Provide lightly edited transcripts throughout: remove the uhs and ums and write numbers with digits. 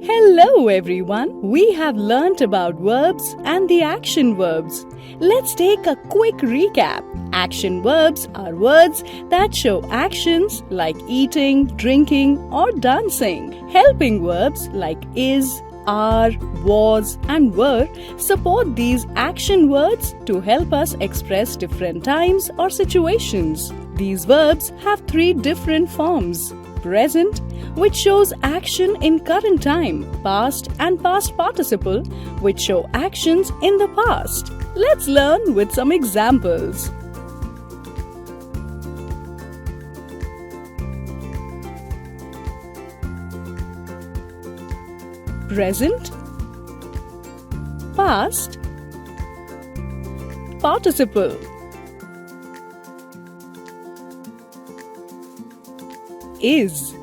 Hello everyone! We have learnt about verbs and the action verbs. Let's take a quick recap. Action verbs are words that show actions like eating, drinking or dancing. Helping verbs like is, are, was and were support these action words to help us express different times or situations. These verbs have three different forms. Present, which shows action in current time, past and past participle, which show actions in the past. Let's learn with some examples. Present, past, participle. Is,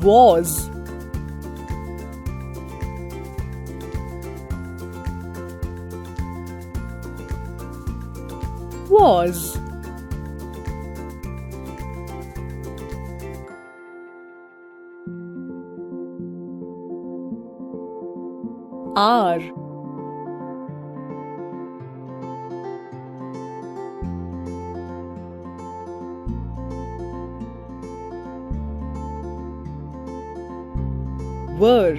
was, was, are, were,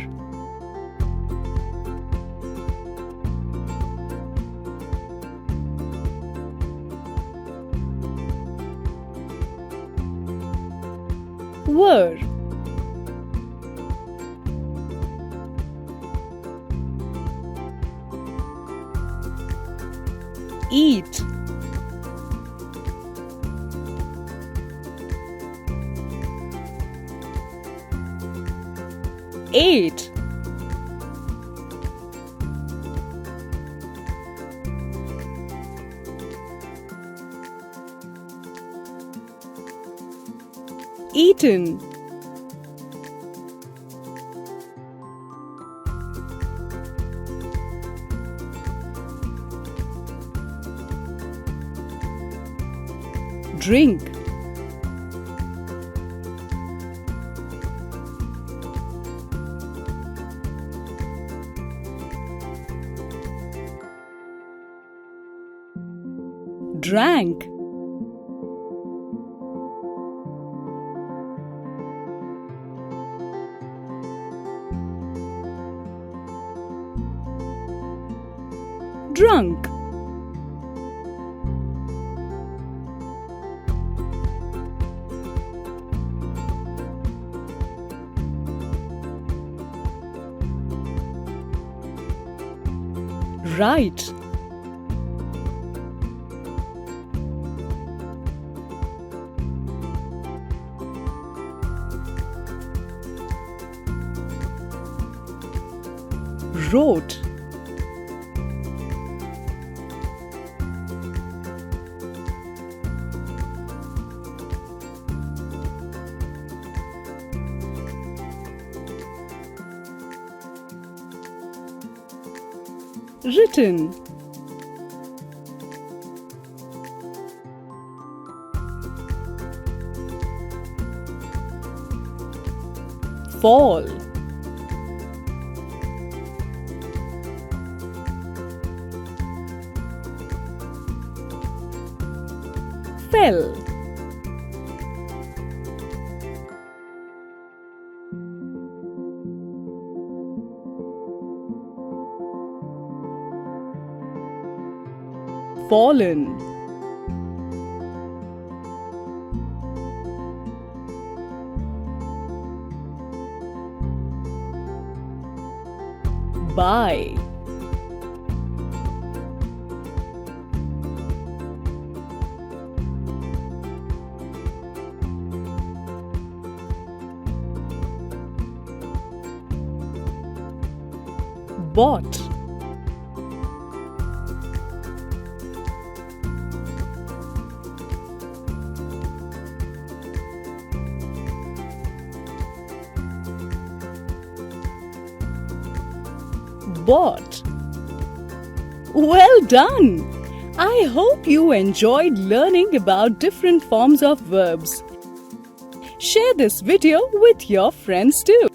were, eat, ate, eaten, drink, drank, drunk, right, wrote, written, fall, fell, fallen, by, bought, bought. Well done! I hope you enjoyed learning about different forms of verbs. Share this video with your friends too.